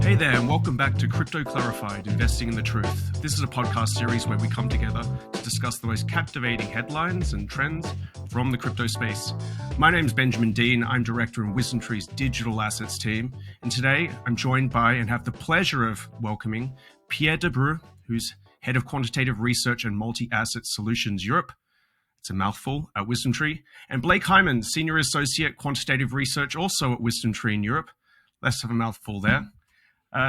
Hey there, and welcome back to Crypto Clarified, Investing in the Truth. This is a podcast series where we come together to discuss the most captivating headlines and trends from the crypto space. My name is Benjamin Dean. I'm director in WisdomTree's digital assets team. And today I'm joined by and have the pleasure of welcoming Pierre Debru, who's head of quantitative research and multi-asset solutions Europe. It's a mouthful at WisdomTree. And Blake Heimann, senior associate quantitative research also at WisdomTree in Europe. Less of a mouthful there.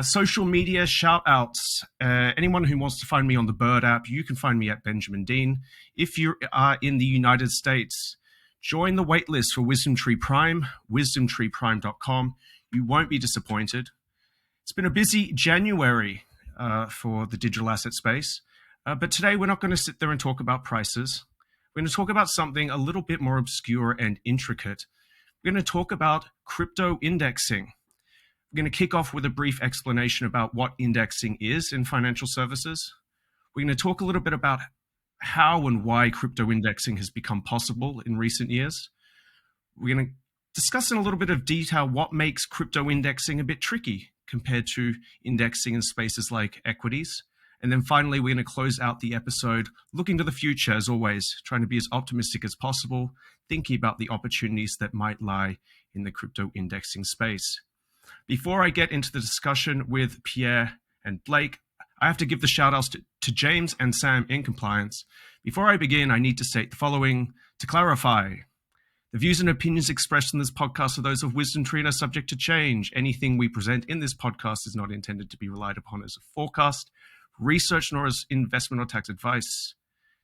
Social media shout outs. Anyone who wants to find me on the Bird app, you can find me at Benjamin Dean. If you are in the United States, join the waitlist for WisdomTree Prime, wisdomtreeprime.com. You won't be disappointed. It's been a busy January for the digital asset space, but today we're not going to sit there and talk about prices. We're going to talk about something a little bit more obscure and intricate. We're going to talk about crypto indexing. We're going to kick off with a brief explanation about what indexing is in financial services. We're going to talk a little bit about how and why crypto indexing has become possible in recent years. We're going to discuss in a little bit of detail what makes crypto indexing a bit tricky compared to indexing in spaces like equities. And then finally, we're going to close out the episode looking to the future, as always, trying to be as optimistic as possible, thinking about the opportunities that might lie in the crypto indexing space. Before I get into the discussion with Pierre and Blake, I have to give the shout outs to James and Sam in compliance. Before I begin, I need to state the following to clarify. The views and opinions expressed in this podcast are those of WisdomTree and are subject to change. Anything we present in this podcast is not intended to be relied upon as a forecast, research, nor as investment or tax advice.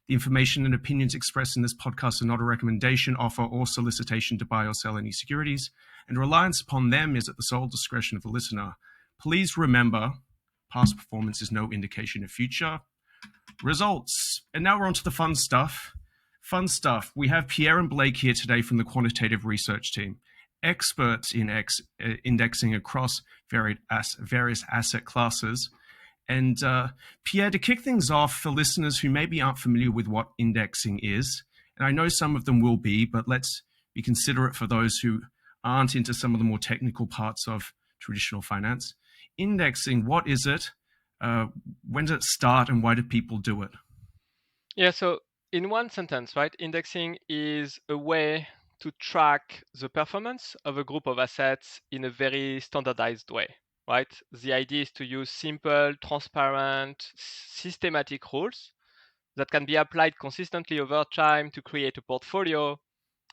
The information and opinions expressed in this podcast are not a recommendation, offer, or solicitation to buy or sell any securities, and reliance upon them is at the sole discretion of the listener. Please remember, past performance is no indication of future results. And now we're on to the fun stuff. Fun stuff. We have Pierre and Blake here today from the quantitative research team, experts in indexing across various asset classes. And Pierre, to kick things off for listeners who maybe aren't familiar with what indexing is, and I know some of them will be, but let's be considerate for those who aren't into some of the more technical parts of traditional finance. Indexing, what is it? When did it start and why do people do it? Yeah, so in one sentence, right, indexing is a way to track the performance of a group of assets in a very standardized way. Right? The idea is to use simple, transparent, systematic rules that can be applied consistently over time to create a portfolio.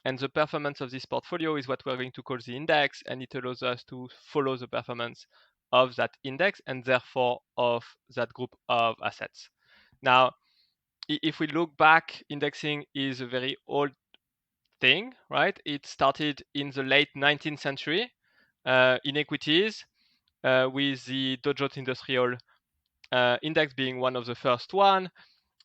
And the performance of this portfolio is what we're going to call the index, and it allows us to follow the performance of that index and therefore of that group of assets. Now, if we look back, indexing is a very old thing, right? It started in the late 19th century in equities. With the Dow Jones Industrial Index being one of the first one.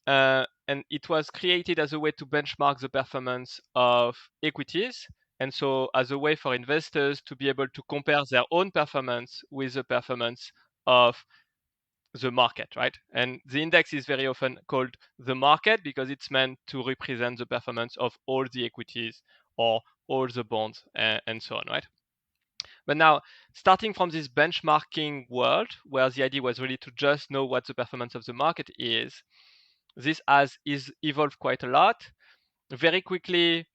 And it was created as a way to benchmark the performance of equities. And so as a way for investors to be able to compare their own performance with the performance of the market, right? And the index is very often called the market because it's meant to represent the performance of all the equities or all the bonds and so on, right? But now, starting from this benchmarking world, where the idea was really to just know what the performance of the market is, this is evolved quite a lot. Very quickly,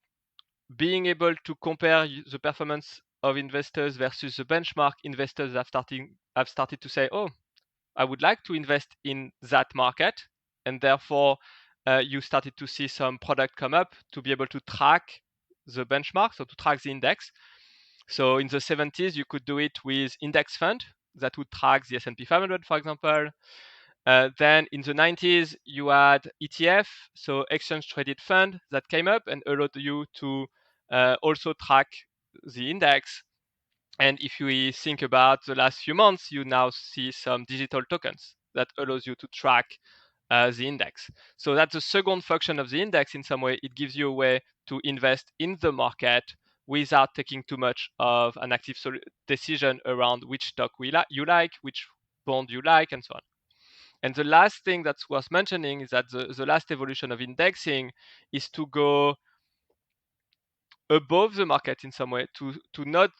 being able to compare the performance of investors versus the benchmark, investors have started to say, oh, I would like to invest in that market. And therefore, you started to see some product come up to be able to track the benchmark, so to track the index. So in the 70s, you could do it with index fund that would track the S&P 500, for example. Then in the 90s, you had ETF, so exchange traded fund that came up and allowed you to also track the index. And if we think about the last few months, you now see some digital tokens that allows you to track the index. So that's the second function of the index. In some way, it gives you a way to invest in the market without taking too much of an active decision around which stock you like, which bond you like, and so on. And the last thing that's worth mentioning is that the last evolution of indexing is to go above the market in some way, to not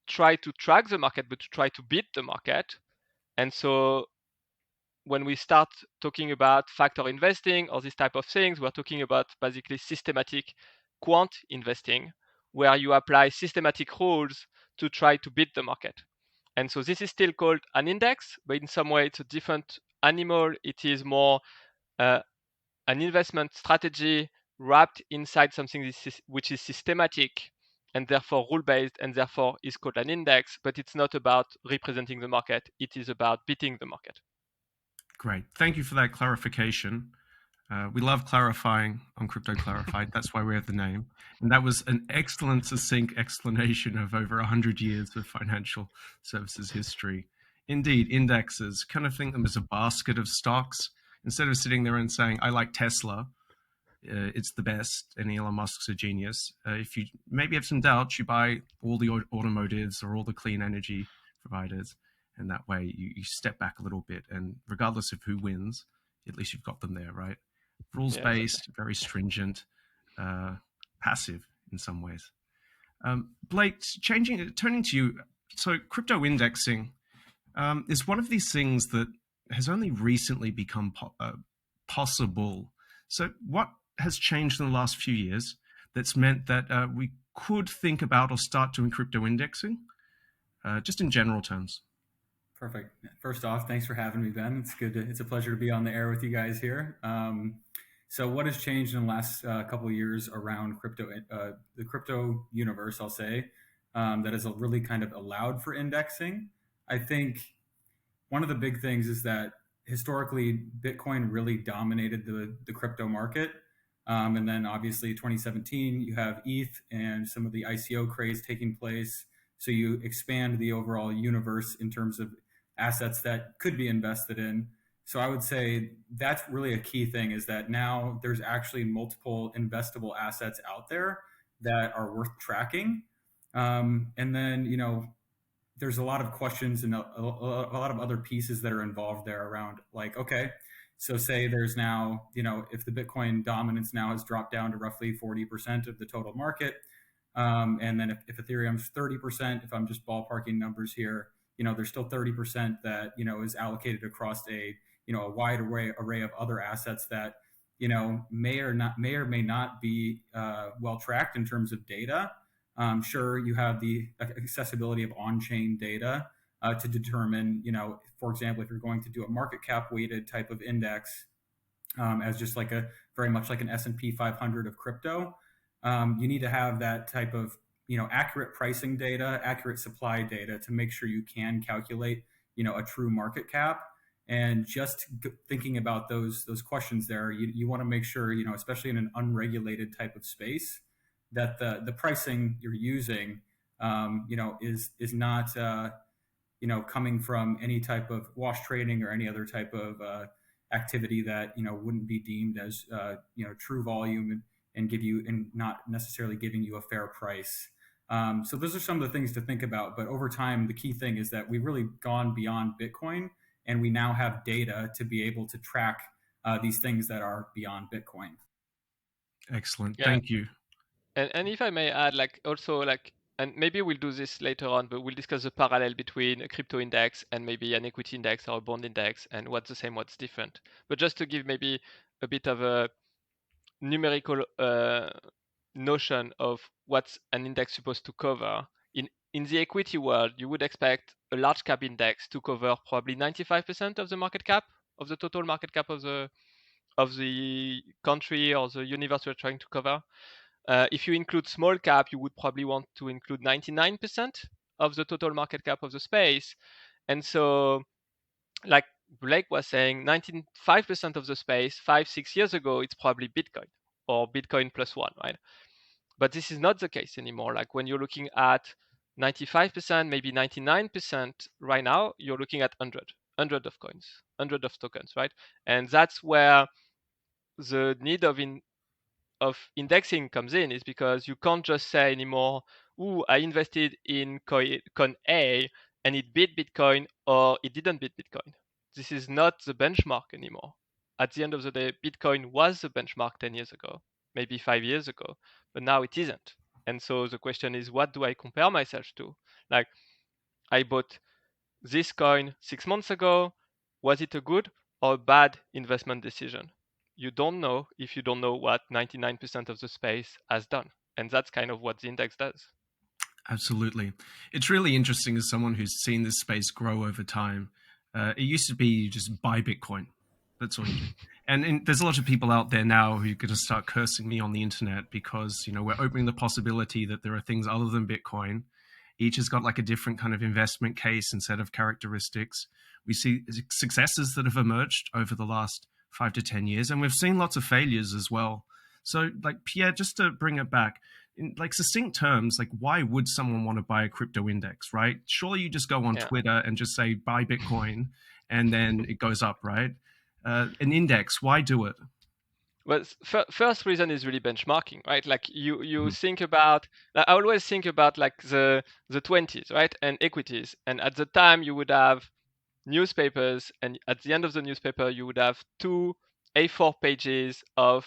try to track the market, but to try to beat the market. And so when we start talking about factor investing or this type of things, we're talking about basically systematic quant investing, where you apply systematic rules to try to beat the market. And so this is still called an index, but in some way it's a different animal. It is more an investment strategy wrapped inside something which is systematic and therefore rule-based and therefore is called an index, but it's not about representing the market. It is about beating the market. Great. Thank you for that clarification. We love clarifying on Crypto Clarified. That's why we have the name. And that was an excellent, succinct explanation of over 100 years of financial services history. Indeed, indexes, kind of think them as a basket of stocks. Instead of sitting there and saying, I like Tesla, it's the best, and Elon Musk's a genius. If you maybe have some doubts, you buy all the automotives or all the clean energy providers. And that way you step back a little bit. And regardless of who wins, at least you've got them there, right? Rules-based, exactly. very stringent, passive in some ways. Blake, turning to you, so crypto indexing is one of these things that has only recently become possible. So what has changed in the last few years that's meant that we could think about or start doing crypto indexing, just in general terms? Perfect. First off, thanks for having me, Ben. It's a pleasure to be on the air with you guys here. So what has changed in the last couple of years around the crypto universe, I'll say, that has really kind of allowed for indexing? I think one of the big things is that historically Bitcoin really dominated the crypto market. And then obviously 2017, you have ETH and some of the ICO craze taking place. So you expand the overall universe in terms of assets that could be invested in. So I would say that's really a key thing, is that now there's actually multiple investable assets out there that are worth tracking. And then, there's a lot of questions and a lot of other pieces that are involved there around, like, okay, so say there's now, if the Bitcoin dominance now has dropped down to roughly 40% of the total market, and then if Ethereum's 30%, if I'm just ballparking numbers here, there's still 30% that, is allocated across a wide array of other assets that, may or may not be well tracked in terms of data. Sure, you have the accessibility of on-chain data to determine, for example, if you're going to do a market cap weighted type of index, as just like very much like an S&P 500 of crypto, you need to have that type of accurate pricing data, accurate supply data to make sure you can calculate a true market cap. And just thinking about those questions there, you want to make sure, especially in an unregulated type of space, that the pricing you're using is not coming from any type of wash trading or any other type of activity that wouldn't be deemed as true volume and not necessarily giving you a fair price. So those are some of the things to think about. But over time, the key thing is that we've really gone beyond Bitcoin, and we now have data to be able to track these things that are beyond Bitcoin. Excellent. Yeah. Thank you. And if I may add, and maybe we'll do this later on, but we'll discuss the parallel between a crypto index and maybe an equity index or a bond index and what's the same, what's different. But just to give maybe a bit of a numerical notion of what's an index supposed to cover. In the equity world, you would expect a large cap index to cover probably 95% of the market cap, of the total market cap of the country or the universe we're trying to cover. If you include small cap, you would probably want to include 99% of the total market cap of the space. And so, like Blake was saying, 95% of the space 5-6 years ago, it's probably Bitcoin or Bitcoin plus one, right? But this is not the case anymore. Like when you're looking at 95%, maybe 99% right now, you're looking at 100 of coins, 100 of tokens, right? And that's where the need of indexing comes in, is because you can't just say anymore, "Ooh, I invested in coin A and it beat Bitcoin or it didn't beat Bitcoin." This is not the benchmark anymore. At the end of the day, Bitcoin was the benchmark 10 years ago, maybe 5 years ago, but now it isn't. And so the question is, what do I compare myself to? Like, I bought this coin 6 months ago. Was it a good or a bad investment decision? You don't know if you don't know what 99% of the space has done. And that's kind of what the index does. Absolutely. It's really interesting as someone who's seen this space grow over time. It used to be you just buy Bitcoin. That's all you do. And there's a lot of people out there now who are going to start cursing me on the internet because, we're opening the possibility that there are things other than Bitcoin. Each has got like a different kind of investment case and set of characteristics. We see successes that have emerged over the last 5 to 10 years, and we've seen lots of failures as well. So, like, Pierre, just to bring it back, in like succinct terms, like why would someone want to buy a crypto index, right? Surely you just go on Twitter and just say buy Bitcoin and then it goes up, right? An index, why do it? Well, first reason is really benchmarking, right? Like you think about, I always think about like the 20s, right? And equities. And at the time you would have newspapers, and at the end of the newspaper you would have 2 A4 pages of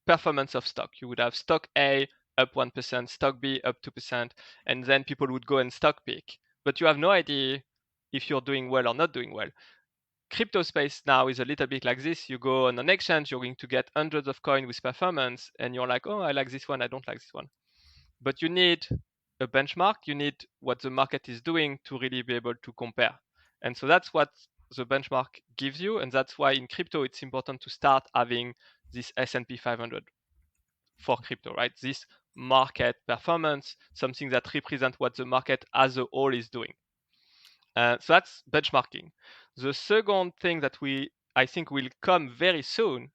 performance of stock. You would have stock A up 1%, stock B up 2%, and then people would go and stock pick. But you have no idea if you're doing well or not doing well. Crypto space now is a little bit like this. You go on an exchange, you're going to get hundreds of coins with performance, and you're like, oh, I like this one, I don't like this one. But you need a benchmark, you need what the market is doing to really be able to compare. And so that's what the benchmark gives you. And that's why in crypto, it's important to start having this S&P 500 for crypto, right? This market performance, something that represents what the market as a whole is doing. So that's benchmarking. The second thing that I think will come very soon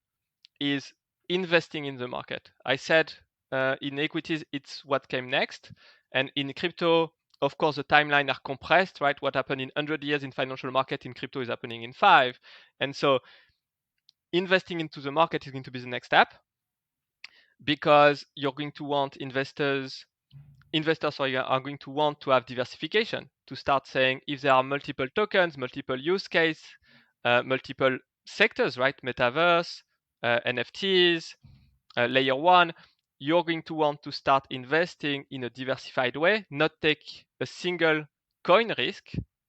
is investing in the market. I said in equities, it's what came next. And in crypto, of course, the timeline are compressed, right? What happened in 100 years in financial market in crypto is happening in 5. And so investing into the market is going to be the next step, because you're going to want investors are going to want to have diversification, to start saying if there are multiple tokens, multiple use case, multiple sectors, right? Metaverse, NFTs, layer 1, you're going to want to start investing in a diversified way, not take a single coin risk,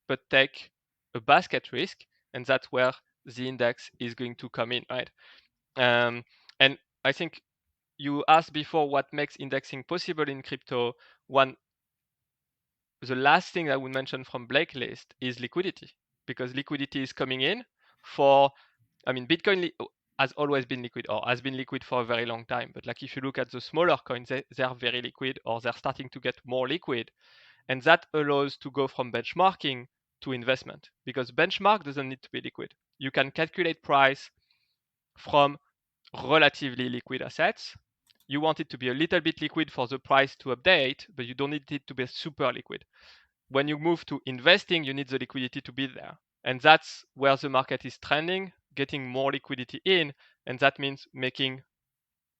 but take a basket risk. And that's where the index is going to come in, right? And I think you asked before what makes indexing possible in crypto. The last thing I would mention from Blake's list is liquidity, because liquidity is coming in Bitcoin has always been liquid, or has been liquid for a very long time. But like if you look at the smaller coins, they are very liquid, or they're starting to get more liquid. And that allows to go from benchmarking to investment, because benchmark doesn't need to be liquid. You can calculate price from relatively liquid assets. You want it to be a little bit liquid for the price to update, but you don't need it to be super liquid. When you move to investing, you need the liquidity to be there. And that's where the market is trending, getting more liquidity in, and that means making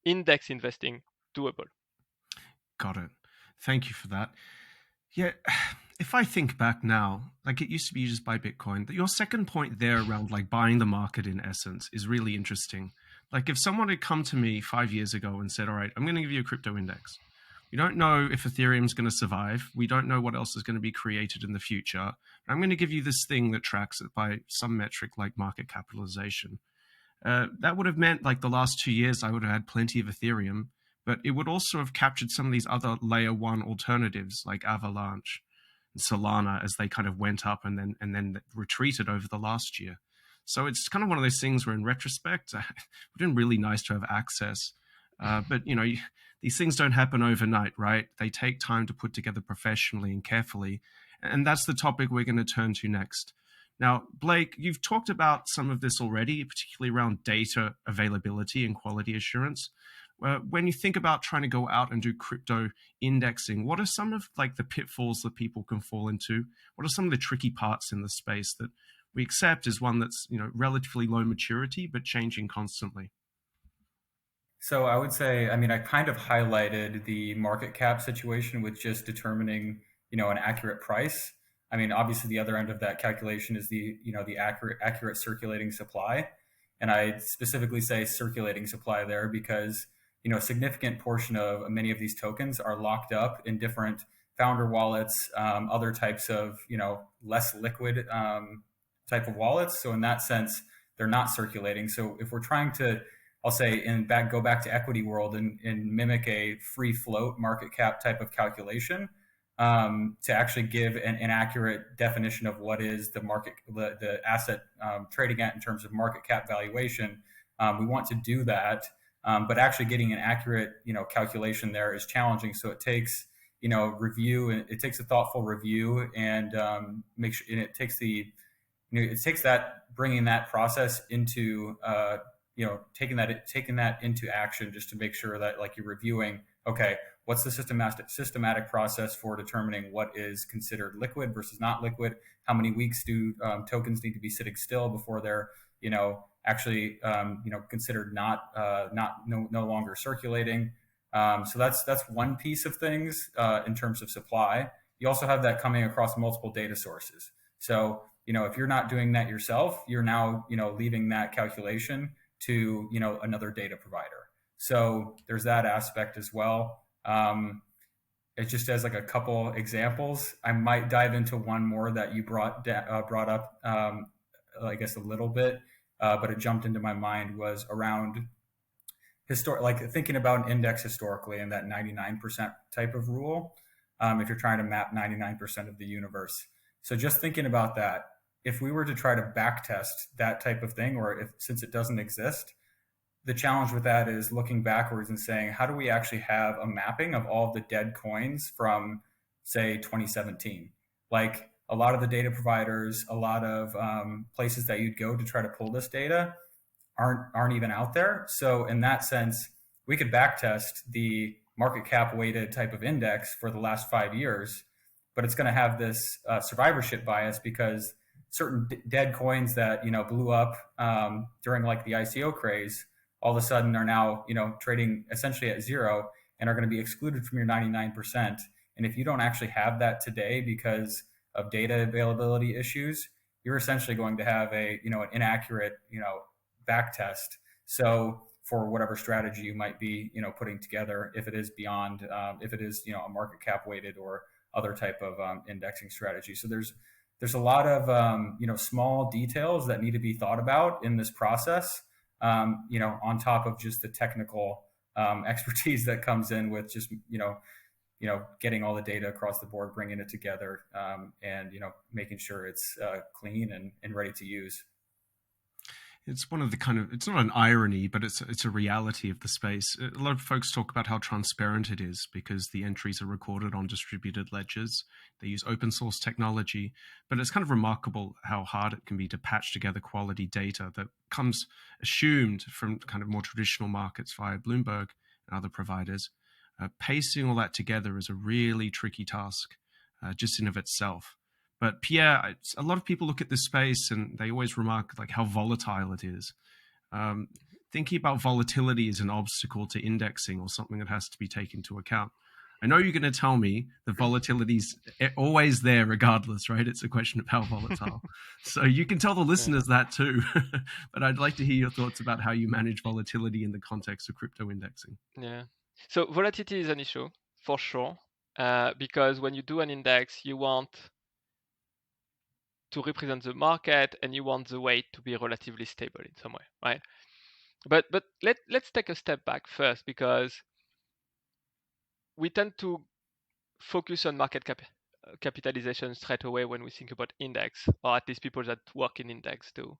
index investing doable. Got it. Thank you for that. Yeah, if I think back now, like it used to be you just buy Bitcoin. Your second point there around like buying the market in essence is really interesting. Like if someone had come to me 5 years ago and said, all right, I'm going to give you a crypto index. We don't know if Ethereum is going to survive. We don't know what else is going to be created in the future. I'm going to give you this thing that tracks it by some metric like market capitalization. That would have meant like the last 2 years, I would have had plenty of Ethereum, but it would also have captured some of these other layer 1 alternatives like Avalanche and Solana as they kind of went up and then retreated over the last year. So it's kind of one of those things where in retrospect, it would have been really nice to have access. But, these things don't happen overnight, right? They take time to put together professionally and carefully. And that's the topic we're going to turn to next. Now, Blake, you've talked about some of this already, particularly around data availability and quality assurance. When you think about trying to go out and do crypto indexing, what are some of like the pitfalls that people can fall into? What are some of the tricky parts in the space that we accept as one that's relatively low maturity but changing constantly? So I would say, I kind of highlighted the market cap situation with just determining, an accurate price. Obviously the other end of that calculation is the accurate circulating supply. And I specifically say circulating supply there because a significant portion of many of these tokens are locked up in different founder wallets, other types of, less liquid type of wallets. So in that sense, they're not circulating. So if we're trying to, I'll say, go back to equity world and mimic a free float market cap type of calculation, to actually give an accurate definition of what is the market, the asset trading at in terms of market cap valuation. We want to do that, but actually getting an accurate, calculation there is challenging. So it takes, review, and it takes a thoughtful review, and make sure, and it takes that, bringing that process into, taking that into action, just to make sure that, like, you're reviewing, okay, what's the systematic process for determining what is considered liquid versus not liquid? How many weeks do tokens need to be sitting still before they're, actually, considered no longer circulating? So that's one piece of things in terms of supply. You also have that coming across multiple data sources. So, if you're not doing that yourself, you're now, leaving that calculation to, another data provider. So there's that aspect as well. It just as like a couple examples. I might dive into one more that you brought up, I guess a little bit, but it jumped into my mind, was around like thinking about an index historically and that 99% type of rule. If you're trying to map 99% of the universe. So just thinking about that, if we were to try to backtest that type of thing, or since it doesn't exist, the challenge with that is looking backwards and saying, how do we actually have a mapping of all of the dead coins from, say, 2017? Like, a lot of the data providers, a lot of places that you'd go to try to pull this data aren't even out there. So in that sense, we could backtest the market cap weighted type of index for the last 5 years, but it's going to have this survivorship bias, because certain dead coins that, blew up during like the ICO craze, all of a sudden are now, trading essentially at zero and are going to be excluded from your 99%. And if you don't actually have that today because of data availability issues, you're essentially going to have an inaccurate, back test. So for whatever strategy you might be, putting together, if it is beyond, if it is, a market cap weighted or other type of indexing strategy. So there's a lot of, small details that need to be thought about in this process. On top of just the technical expertise that comes in with just, getting all the data across the board, bringing it together, and, making sure it's clean and ready to use. It's one of the it's not an irony, but it's a reality of the space. A lot of folks talk about how transparent it is because the entries are recorded on distributed ledgers. They use open source technology, but it's kind of remarkable how hard it can be to patch together quality data that comes assumed from kind of more traditional markets via Bloomberg and other providers. Pasting all that together is a really tricky task, just in of itself. But Pierre, a lot of people look at this space and they always remark like how volatile it is. Thinking about volatility as an obstacle to indexing or something that has to be taken into account. I know you're going to tell me the volatility's always there regardless, right? It's a question of how volatile. So you can tell the listeners that too. But I'd like to hear your thoughts about how you manage volatility in the context of crypto indexing. Yeah. So volatility is an issue for sure, because when you do an index, you want to represent the market and you want the weight to be relatively stable in some way, right? But let's take a step back first, because we tend to focus on market capitalization straight away when we think about index, or at least people that work in index do.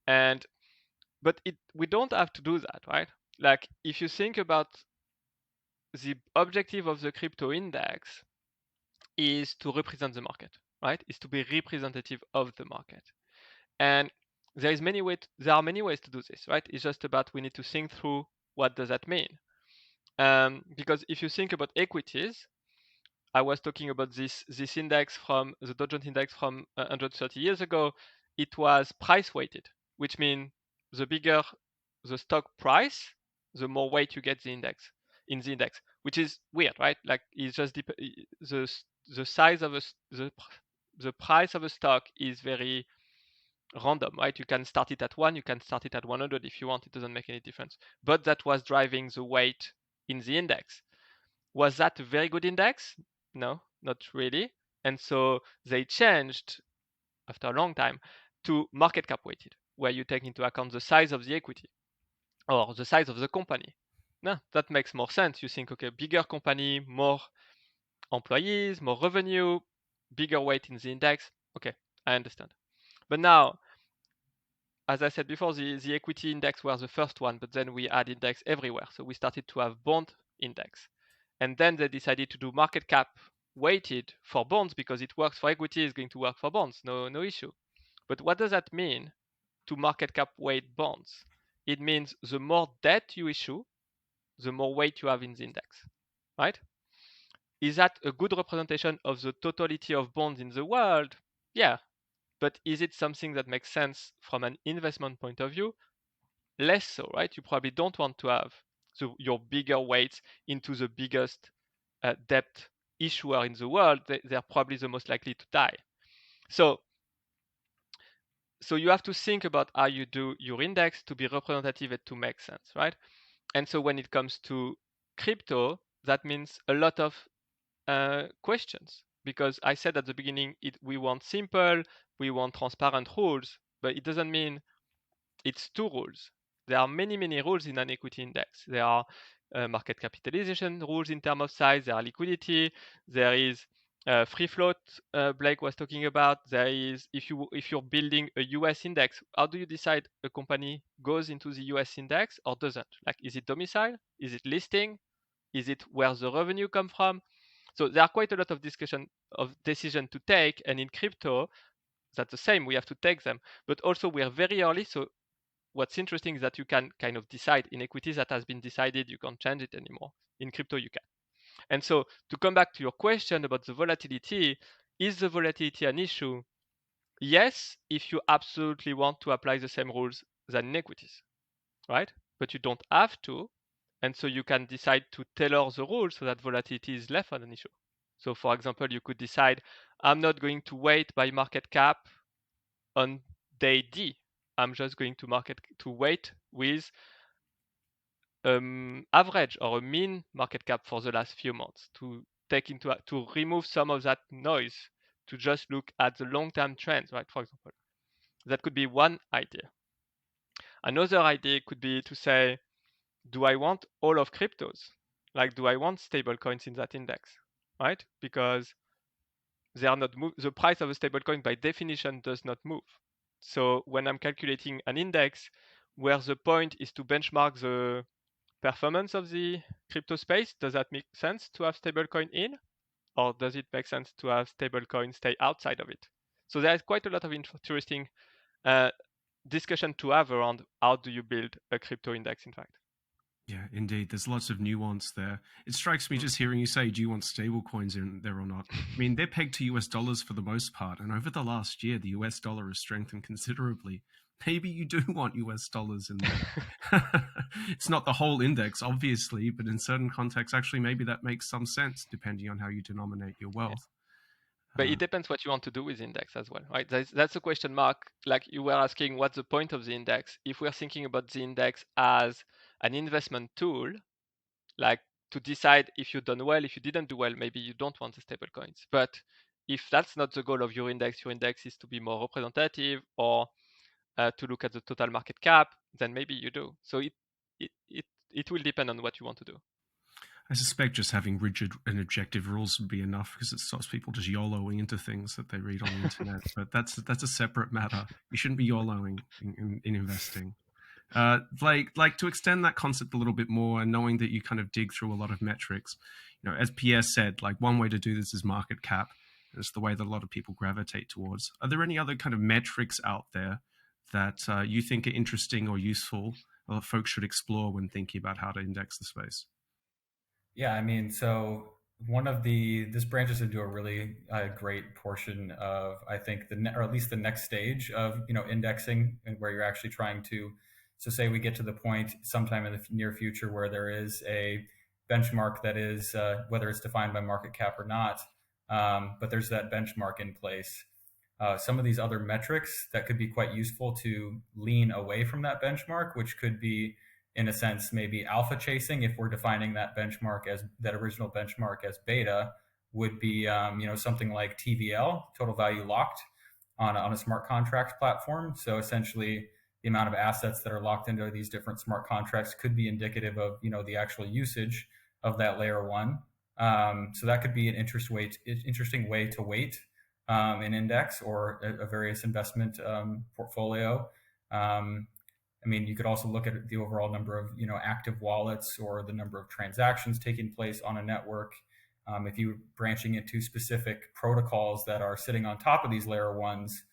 But we don't have to do that, right? Like, if you think about the objective of the crypto index is to represent the market, right? Is to be representative of the market. And there are many ways to do this, right? It's just about, we need to think through, what does that mean? Because if you think about equities, I was talking about this index from the Dow Jones index from 130 years ago. It was price weighted, which means the bigger the stock price, the more weight you get in the index, which is weird, right? Like, it's just the size of the price of a stock is very random, right? You can start it at 1, you can start it at 100 if you want. It doesn't make any difference. But that was driving the weight in the index. Was that a very good index? No, not really. And so they changed after a long time to market cap weighted, where you take into account the size of the equity or the size of the company. No, that makes more sense. You think, okay, bigger company, more employees, more revenue, bigger weight in the index. Okay, I understand. But now, as I said before, the equity index was the first one, but then we add index everywhere. So we started to have bond index. And then they decided to do market cap weighted for bonds because it works for equity, is going to work for bonds, no issue. But what does that mean to market cap weight bonds? It means the more debt you issue, the more weight you have in the index, right? Is that a good representation of the totality of bonds in the world? Yeah. But is it something that makes sense from an investment point of view? Less so, right? You probably don't want to have your bigger weights into the biggest debt issuer in the world. They're probably the most likely to die. So you have to think about how you do your index to be representative and to make sense, right? And so when it comes to crypto, that means a lot of questions, because I said at the beginning, we want simple, we want transparent rules, but it doesn't mean it's 2 rules. There are many rules in an equity index. There are market capitalization rules in terms of size, there are liquidity, there is free float, Blake was talking about. There is, if you're building a US index, how do you decide a company goes into the US index or doesn't? Like, is it domicile? Is it listing? Is it where the revenue come from? So there are quite a lot of decision to take, and in crypto, that's the same. We have to take them, but also we are very early. So what's interesting is that you can kind of decide. In equities, that has been decided, you can't change it anymore. In crypto, you can. And so to come back to your question about the volatility, is the volatility an issue? Yes, if you absolutely want to apply the same rules than in equities, right? But you don't have to. And so you can decide to tailor the rules so that volatility is less of an issue. So for example, you could decide, I'm not going to weight by market cap on day D. I'm just going to weight with average or a mean market cap for the last few months to remove some of that noise, to just look at the long-term trends, right? For example, that could be one idea. Another idea could be to say, do I want all of cryptos? Like, do I want stable coins in that index, right? Because they are not the price of a stable coin by definition does not move. So when I'm calculating an index where the point is to benchmark the performance of the crypto space, does that make sense to have stablecoin in? Or does it make sense to have stablecoin stay outside of it? So there's quite a lot of interesting discussion to have around how do you build a crypto index, in fact. Yeah, indeed. There's lots of nuance there. It strikes me just hearing you say, do you want stable coins in there or not? I mean, they're pegged to US dollars for the most part. And over the last year, the US dollar has strengthened considerably. Maybe you do want US dollars in there. It's not the whole index, obviously, but in certain contexts, actually, maybe that makes some sense depending on how you denominate your wealth. But it depends what you want to do with index as well, right? That's a question mark. Like you were asking, what's the point of the index? If we're thinking about the index as an investment tool, like to decide if you've done well, if you didn't do well, maybe you don't want the stable coins. But if that's not the goal of your index is to be more representative or to look at the total market cap, then maybe you do. So it will depend on what you want to do. I suspect just having rigid and objective rules would be enough because it stops people just YOLOing into things that they read on the internet. But that's a separate matter. You shouldn't be YOLOing in investing. Like to extend that concept a little bit more, and knowing that you kind of dig through a lot of metrics, as Pierre said, like one way to do this is market cap. It's the way that a lot of people gravitate towards. Are there any other kind of metrics out there that you think are interesting or useful, or folks should explore when thinking about how to index the space? Yeah, I mean, so this branches into a really great portion of, I think, or at least the next stage of, indexing, and where you're actually trying to, so say we get to the point sometime in the near future where there is a benchmark that is, whether it's defined by market cap or not, but there's that benchmark in place. some of these other metrics that could be quite useful to lean away from that benchmark, which could be, in a sense, maybe alpha chasing if we're defining that benchmark as that original benchmark as beta, would be something like TVL, total value locked, on a smart contract platform. So essentially, the amount of assets that are locked into these different smart contracts could be indicative of the actual usage of that layer one. So that could be an interesting way to weight an index or a various investment portfolio. You could also look at the overall number of active wallets or the number of transactions taking place on a network. If you're branching into specific protocols that are sitting on top of these layer ones,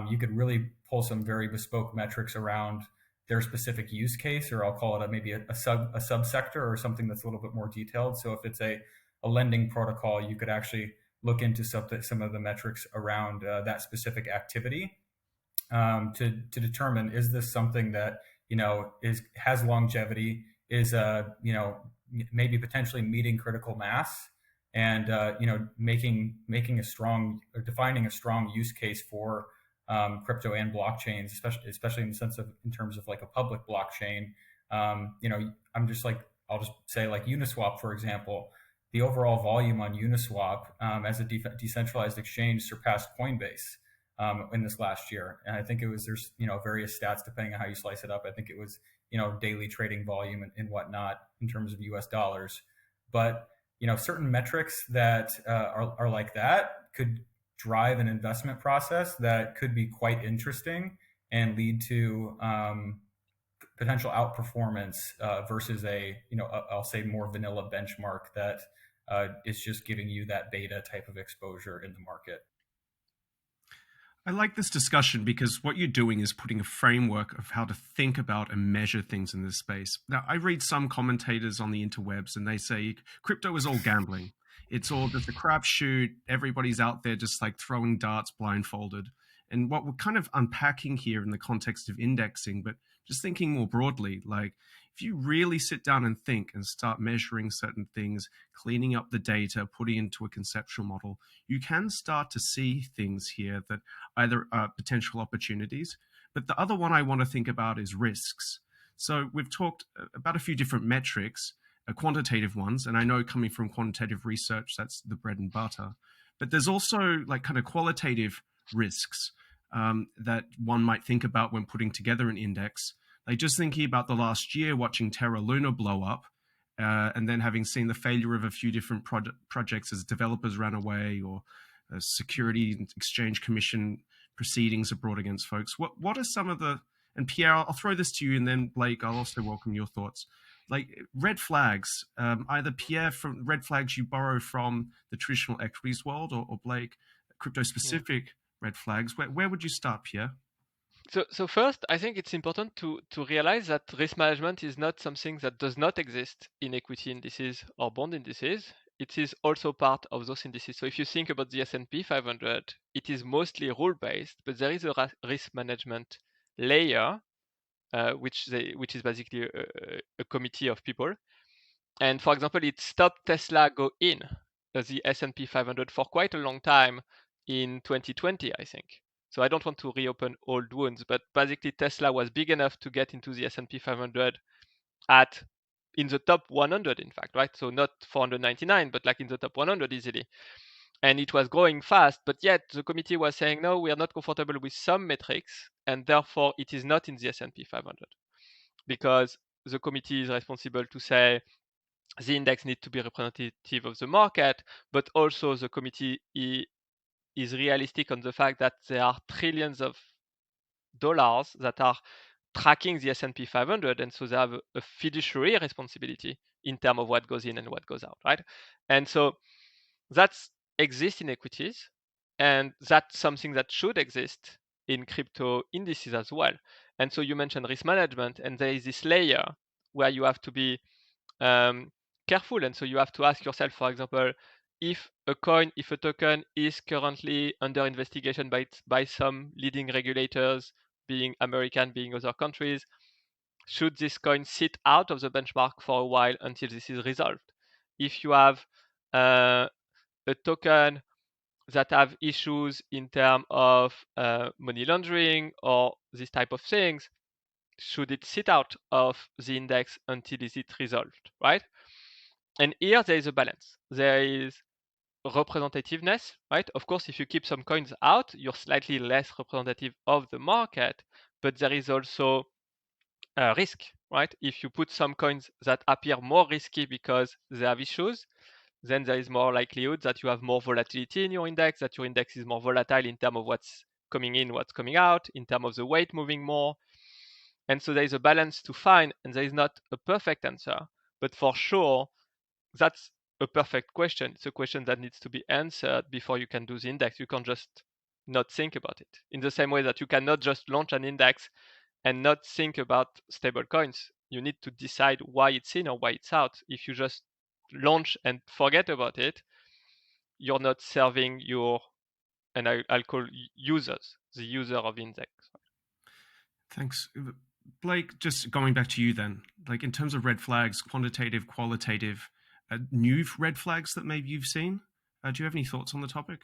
you could really pull some very bespoke metrics around their specific use case, or I'll call it maybe a subsector or something that's a little bit more detailed. So if it's a lending protocol, you could actually look into some of the metrics around that specific activity to determine, is this something that has longevity, is maybe potentially meeting critical mass, and making a strong, or defining a strong use case for crypto and blockchains, especially in terms of like a public blockchain. I'll just say like Uniswap, for example. The overall volume on Uniswap as a decentralized exchange surpassed Coinbase in this last year. And I think there's various stats depending on how you slice it up. I think it was daily trading volume and whatnot in terms of US dollars. But certain metrics that are like that could drive an investment process that could be quite interesting and lead to potential outperformance versus I'll say more vanilla benchmark that is just giving you that beta type of exposure in the market. I like this discussion because what you're doing is putting a framework of how to think about and measure things in this space. Now, I read some commentators on the interwebs and they say crypto is all gambling. It's all just a crapshoot. Everybody's out there just like throwing darts blindfolded. And what we're kind of unpacking here in the context of indexing, but just thinking more broadly, like if you really sit down and think and start measuring certain things, cleaning up the data, putting into a conceptual model, you can start to see things here that either are potential opportunities, but the other one I want to think about is risks. So we've talked about a few different metrics, quantitative ones, and I know coming from quantitative research, that's the bread and butter, but there's also like kind of qualitative risks that one might think about when putting together an index. Like just thinking about the last year, watching Terra Luna blow up, and then having seen the failure of a few different projects as developers ran away, or Security and Exchange Commission proceedings are brought against folks. What are some of the, and Pierre, I'll throw this to you, and then Blake, I'll also welcome your thoughts. Like red flags, either Pierre, from red flags you borrow from the traditional equities world, or Blake, crypto-specific red flags. Where would you start, Pierre? So first, I think it's important to realize that risk management is not something that does not exist in equity indices or bond indices. It is also part of those indices. So if you think about the S&P 500, it is mostly rule-based, but there is a risk management layer, which is basically a committee of people. And for example, it stopped Tesla go in the S&P 500 for quite a long time in 2020, I think. So I don't want to reopen old wounds, but basically Tesla was big enough to get into the S&P 500 in the top 100, in fact, right? So not 499, but like in the top 100 easily. And it was growing fast, but yet the committee was saying, no, we are not comfortable with some metrics, and therefore it is not in the S&P 500. Because the committee is responsible to say the index needs to be representative of the market, but also the committee is realistic on the fact that there are trillions of dollars that are tracking the S&P 500, and so they have a fiduciary responsibility in terms of what goes in and what goes out, right? And so that exists in equities, and that's something that should exist in crypto indices as well. And so you mentioned risk management, and there is this layer where you have to be careful, and so you have to ask yourself, for example, if a token is currently under investigation by some leading regulators, being American, being other countries, should this coin sit out of the benchmark for a while until this is resolved? If you have a token that have issues in terms of money laundering or this type of things, should it sit out of the index until is it resolved, right? And here there is a balance. There is representativeness, right? Of course, if you keep some coins out, you're slightly less representative of the market, but there is also risk, right? If you put some coins that appear more risky because they have issues, then there is more likelihood that you have more volatility in your index, that your index is more volatile in terms of what's coming in, what's coming out, in terms of the weight moving more. And so there is a balance to find, and there is not a perfect answer, but for sure, that's a perfect question. It's a question that needs to be answered before you can do the index. You can't just not think about it. In the same way that you cannot just launch an index and not think about stable coins. You need to decide why it's in or why it's out. If you just launch and forget about it, you're not serving your, and I'll call users, the user of index. Thanks. Blake, just going back to you then, like in terms of red flags, quantitative, qualitative, new red flags that maybe you've seen, do you have any thoughts on the topic?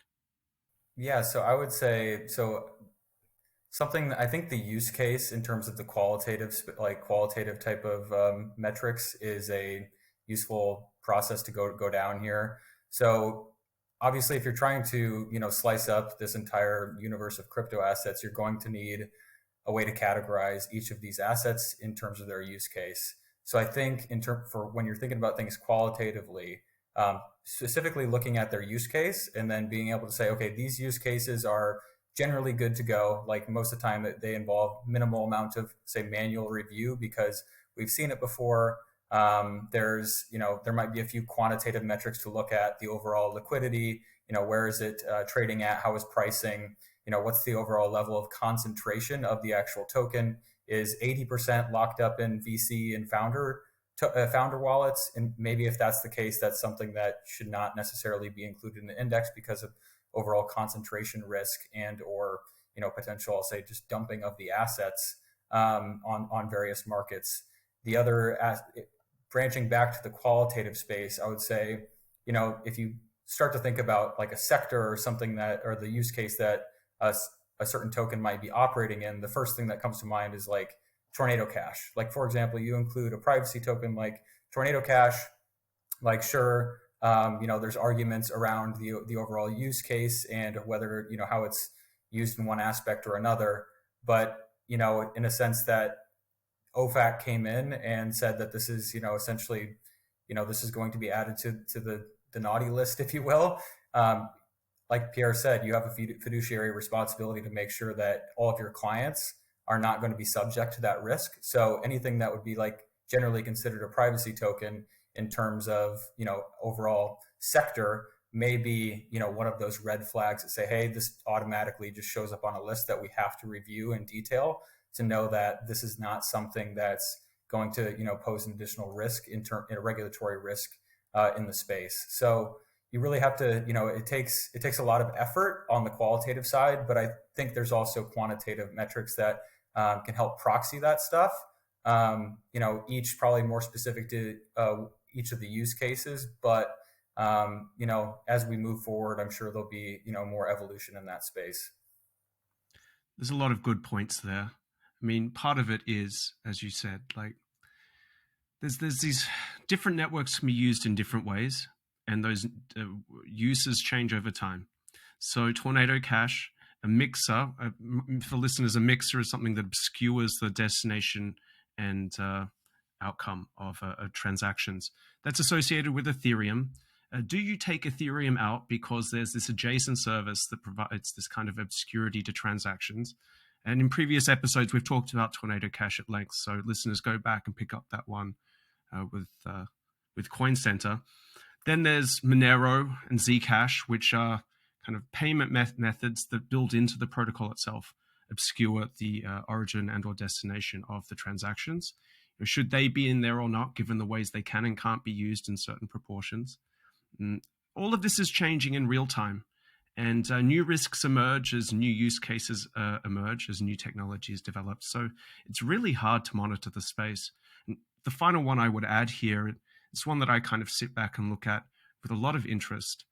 Yeah, so I would say, something, I think the use case in terms of the qualitative type of metrics is a useful process to go down here. So obviously, if you're trying to slice up this entire universe of crypto assets, you're going to need a way to categorize each of these assets in terms of their use case. So I think for when you're thinking about things qualitatively, specifically looking at their use case and then being able to say, okay, these use cases are generally good to go. Like most of the time they involve minimal amount of, say, manual review because we've seen it before. There might be a few quantitative metrics to look at: the overall liquidity, where is it trading at, how is pricing, what's the overall level of concentration of the actual token, is 80% locked up in VC and founder wallets, and maybe if that's the case, that's something that should not necessarily be included in the index because of overall concentration risk and or potential, I'll say, just dumping of the assets on various markets. The other branching back to the qualitative space, I would say, if you start to think about like a sector or something that, or the use case that a certain token might be operating in, the first thing that comes to mind is like Tornado Cash. Like, for example, you include a privacy token like Tornado Cash, like, sure, there's arguments around the overall use case and whether, how it's used in one aspect or another. But, in a sense that OFAC came in and said that this is, essentially, this is going to be added to the naughty list, if you will. Like Pierre said, you have a fiduciary responsibility to make sure that all of your clients are not going to be subject to that risk. So anything that would be like generally considered a privacy token in terms of, overall sector may be, one of those red flags that say, hey, this automatically just shows up on a list that we have to review in detail to know that this is not something that's going to, pose an additional risk a regulatory risk in the space. So you really have to, it takes a lot of effort on the qualitative side, but I think there's also quantitative metrics that can help proxy that stuff. Each probably more specific to each of the use cases, but as we move forward, I'm sure there'll be more evolution in that space. There's a lot of good points there. I mean, part of it is, as you said, like there's these different networks can be used in different ways, and those uses change over time. So Tornado Cash, a mixer, for listeners, a mixer is something that obscures the destination and outcome of transactions. That's associated with Ethereum. Do you take Ethereum out because there's this adjacent service that provides this kind of obscurity to transactions? And in previous episodes, we've talked about Tornado Cash at length, so listeners, go back and pick up that one with Coin Center. Then there's Monero and Zcash, which are kind of payment methods that build into the protocol itself, obscure the origin and or destination of the transactions. Should they be in there or not, given the ways they can and can't be used in certain proportions? All of this is changing in real time, and new risks emerge as new use cases emerge, as new technologies develop. So it's really hard to monitor the space. And the final one I would add here, it's one that I kind of sit back and look at with a lot of interest,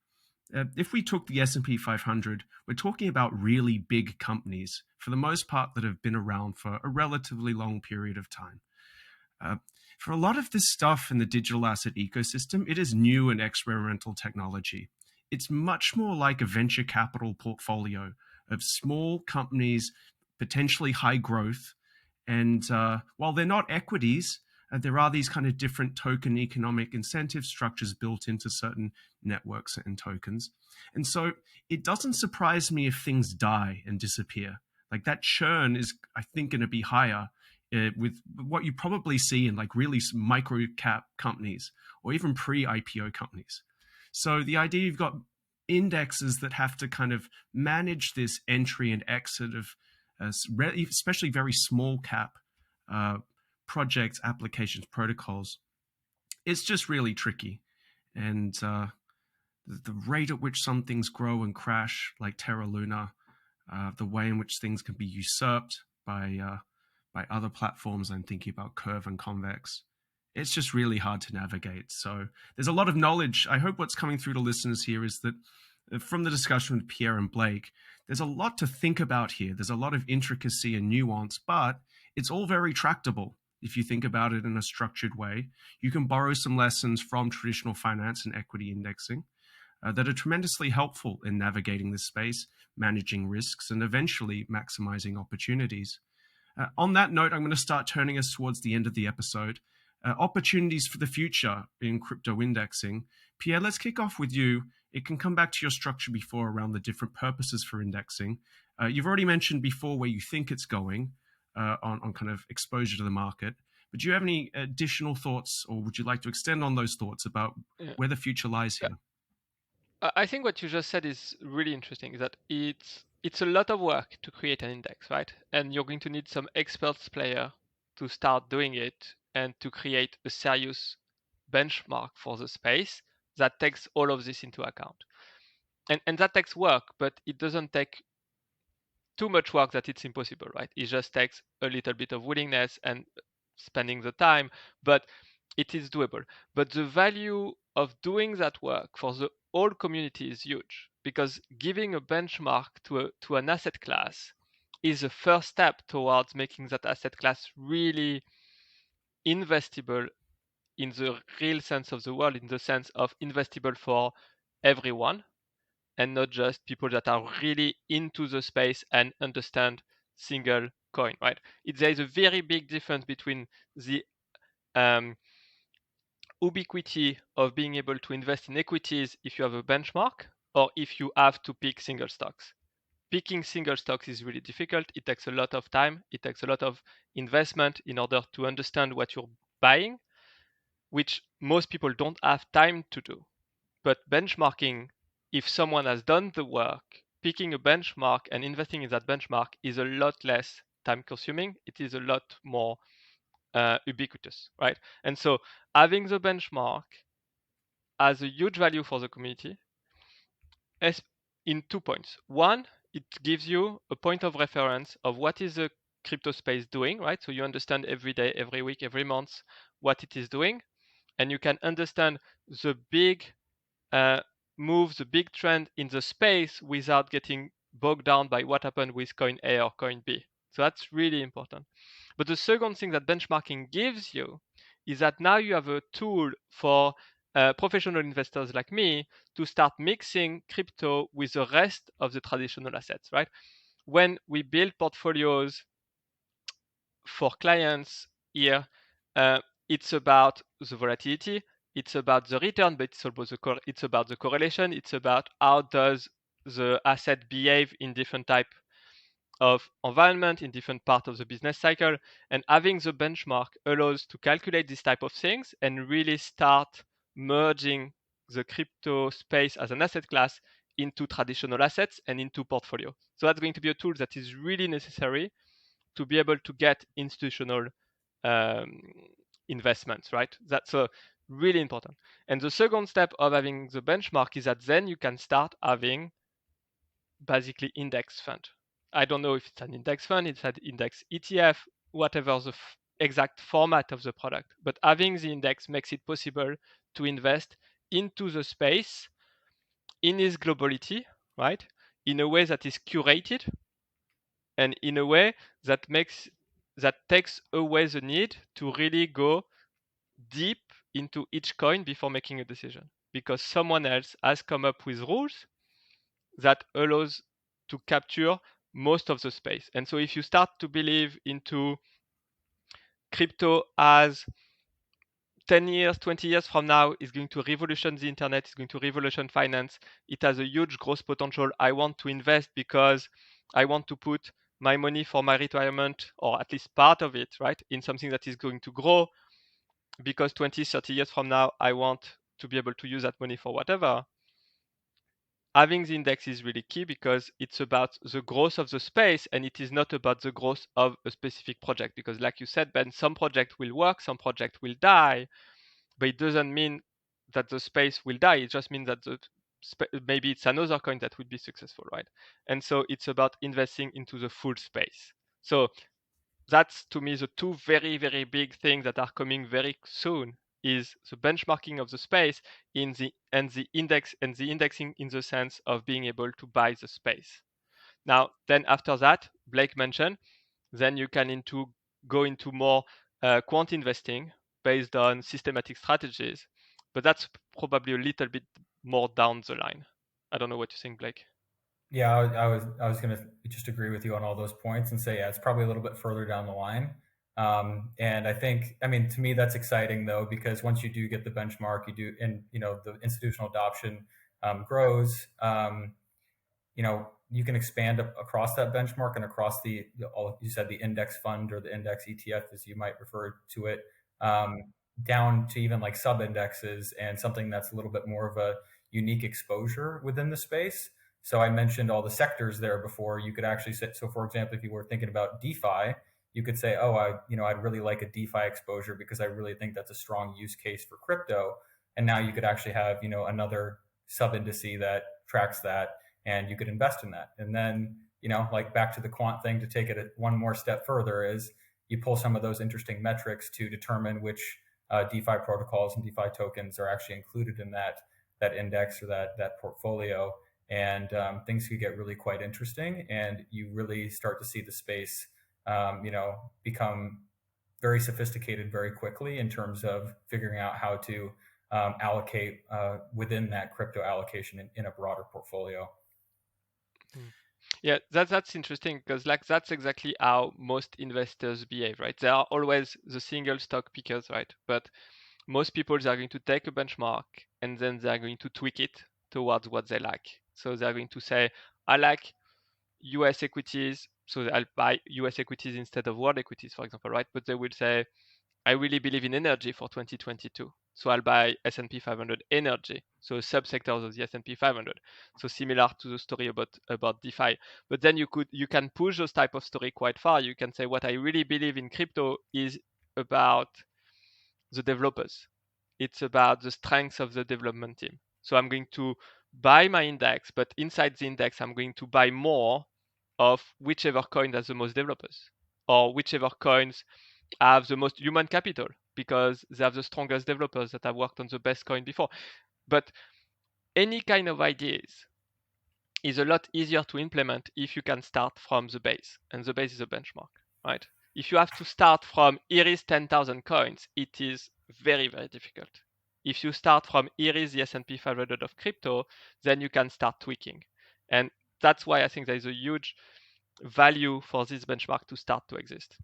If we took the S&P 500, we're talking about really big companies, for the most part, that have been around for a relatively long period of time. For a lot of this stuff in the digital asset ecosystem, it is new and experimental technology. It's much more like a venture capital portfolio of small companies, potentially high growth. And while they're not equities, there are these kind of different token economic incentive structures built into certain networks and tokens. And so it doesn't surprise me if things die and disappear. Like that churn is, I think, going to be higher with what you probably see in like really micro cap companies or even pre-IPO companies. So the idea you've got indexes that have to kind of manage this entry and exit of especially very small cap projects, applications, protocols, it's just really tricky. And the rate at which some things grow and crash, like Terra Luna, the way in which things can be usurped by other platforms. I'm thinking about Curve and Convex. It's just really hard to navigate. So there's a lot of knowledge. I hope what's coming through to listeners here is that from the discussion with Pierre and Blake, there's a lot to think about here. There's a lot of intricacy and nuance, but it's all very tractable. If you think about it in a structured way, you can borrow some lessons from traditional finance and equity indexing that are tremendously helpful in navigating this space, managing risks, and eventually maximizing opportunities. On that note, I'm going to start turning us towards the end of the episode. Opportunities for the future in crypto indexing. Pierre, let's kick off with you. It can come back to your structure before around the different purposes for indexing. You've already mentioned before where you think it's going on kind of exposure to the market. But do you have any additional thoughts, or would you like to extend on those thoughts about where the future lies here? I think what you just said is really interesting, that it's a lot of work to create an index, right? And you're going to need some experts player to start doing it and to create a serious benchmark for the space that takes all of this into account. And that takes work, but it doesn't take too much work that it's impossible, right? It just takes a little bit of willingness and spending the time, but it is doable. But the value of doing that work for the whole community is huge, because giving a benchmark to an asset class is a first step towards making that asset class really investable in the real sense of the word, in the sense of investable for everyone, and not just people that are really into the space and understand single coin, right? There is a very big difference between the ubiquity of being able to invest in equities if you have a benchmark or if you have to pick single stocks. Picking single stocks is really difficult. It takes a lot of time. It takes a lot of investment in order to understand what you're buying, which most people don't have time to do. But benchmarking, if someone has done the work, picking a benchmark and investing in that benchmark is a lot less time consuming. It is a lot more ubiquitous, right? And so having the benchmark has a huge value for the community in 2 points. One, it gives you a point of reference of what is the crypto space doing, right? So you understand every day, every week, every month what it is doing, and you can understand the big move, the big trend in the space without getting bogged down by what happened with coin A or coin B. So that's really important. But the second thing that benchmarking gives you is that now you have a tool for professional investors like me to start mixing crypto with the rest of the traditional assets, right? When we build portfolios for clients here, it's about the volatility, it's about the return, but it's about the correlation. It's about how does the asset behave in different type of environment, in different part of the business cycle. And having the benchmark allows to calculate this type of things and really start merging the crypto space as an asset class into traditional assets and into portfolio. So that's going to be a tool that is really necessary to be able to get institutional investments, right? That's really important. And the second step of having the benchmark is that then you can start having basically index fund. I don't know if it's an index fund, it's an index ETF, whatever the exact format of the product. But having the index makes it possible to invest into the space in its globality, right, in a way that is curated and in a way that takes away the need to really go deep into each coin before making a decision, because someone else has come up with rules that allows to capture most of the space. And so if you start to believe into crypto as 10 years, 20 years from now is going to revolution the internet, is going to revolution finance, it has a huge growth potential. I want to invest because I want to put my money for my retirement, or at least part of it, right, in something that is going to grow, because 20, 30 years from now, I want to be able to use that money for whatever. Having the index is really key because it's about the growth of the space and it is not about the growth of a specific project. Because like you said, Ben, some project will work, some project will die, but it doesn't mean that the space will die. It just means that maybe it's another coin that would be successful, right? And so it's about investing into the full space. So that's, to me, the two very, very big things that are coming very soon is the benchmarking of the space and the indexing in the sense of being able to buy the space. Now, then after that, Blake mentioned, then you can go into more quant investing based on systematic strategies, but that's probably a little bit more down the line. I don't know what you think, Blake. Yeah, I was going to just agree with you on all those points and say, yeah, it's probably a little bit further down the line. And I think, I mean, to me, that's exciting though, because once you do get the benchmark, and the institutional adoption grows, you can expand across that benchmark and across you said the index fund or the index ETF, as you might refer to it, down to even like sub indexes and something that's a little bit more of a unique exposure within the space. So I mentioned all the sectors there before. You could actually say, so for example, if you were thinking about DeFi, you could say, oh, I'd really like a DeFi exposure because I really think that's a strong use case for crypto. And now you could actually have, another sub indice that tracks that, and you could invest in that. And then, like back to the quant thing, to take it one more step further, is you pull some of those interesting metrics to determine which DeFi protocols and DeFi tokens are actually included in that index or that portfolio. And things could get really quite interesting, and you really start to see the space, become very sophisticated very quickly in terms of figuring out how to allocate within that crypto allocation in a broader portfolio. Yeah, that's interesting because that's exactly how most investors behave, right? They are always the single stock pickers, right? But most people are going to take a benchmark and then they're going to tweak it towards what they like. So they're going to say, I like US equities, so I'll buy US equities instead of world equities, for example, right? But they will say, I really believe in energy for 2022. So I'll buy S&P 500 energy, so subsectors of the S&P 500. So similar to the story about DeFi. But then you can push those type of story quite far. You can say what I really believe in crypto is about the developers. It's about the strengths of the development team. So I'm going to buy my index, but inside the index, I'm going to buy more of whichever coin has the most developers, or whichever coins have the most human capital because they have the strongest developers that have worked on the best coin before. But any kind of ideas is a lot easier to implement if you can start from the base, and the base is a benchmark, right? If you have to start from here is 10,000 coins, it is very, very difficult. If you start from here is the S&P 500 of crypto, then you can start tweaking. And that's why I think there is a huge value for this benchmark to start to exist.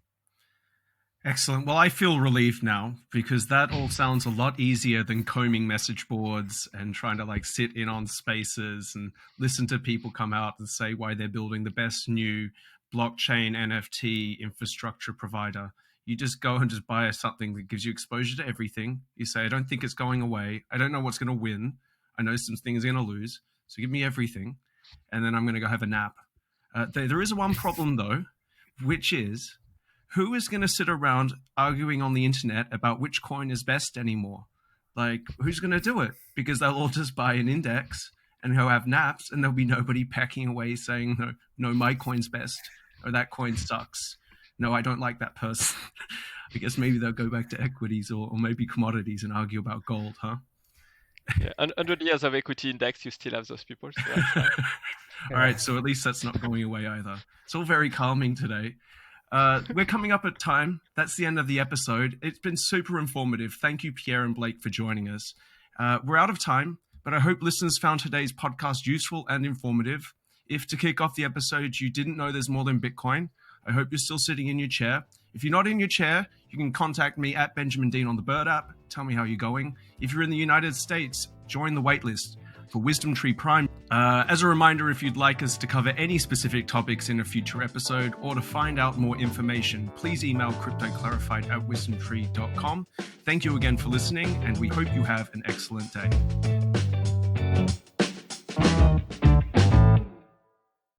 Excellent. Well, I feel relieved now because that all sounds a lot easier than combing message boards and trying to like sit in on spaces and listen to people come out and say why they're building the best new blockchain NFT infrastructure provider. You just go and just buy something that gives you exposure to everything. You say, I don't think it's going away. I don't know what's going to win. I know some things are going to lose. So give me everything. And then I'm going to go have a nap. There is one problem though, which is, who is going to sit around arguing on the internet about which coin is best anymore? Like, who's going to do it? Because they'll all just buy an index and they'll have naps and there'll be nobody packing away saying, no, my coin's best, or that coin sucks. No, I don't like that person. I guess maybe they'll go back to equities or maybe commodities and argue about gold, huh? Yeah, 100 years of equity index, you still have those people. So that's nice. All right, so at least that's not going away either. It's all very calming today. We're coming up at time. That's the end of the episode. It's been super informative. Thank you, Pierre and Blake, for joining us. We're out of time, but I hope listeners found today's podcast useful and informative. If to kick off the episode, you didn't know there's more than Bitcoin, I hope you're still sitting in your chair. If you're not in your chair, you can contact me at Benjamin Dean on the Bird app. Tell me how you're going. If you're in the United States, join the waitlist for WisdomTree Prime. As a reminder, if you'd like us to cover any specific topics in a future episode or to find out more information, please email cryptoclarified@wisdomtree.com. Thank you again for listening, and we hope you have an excellent day.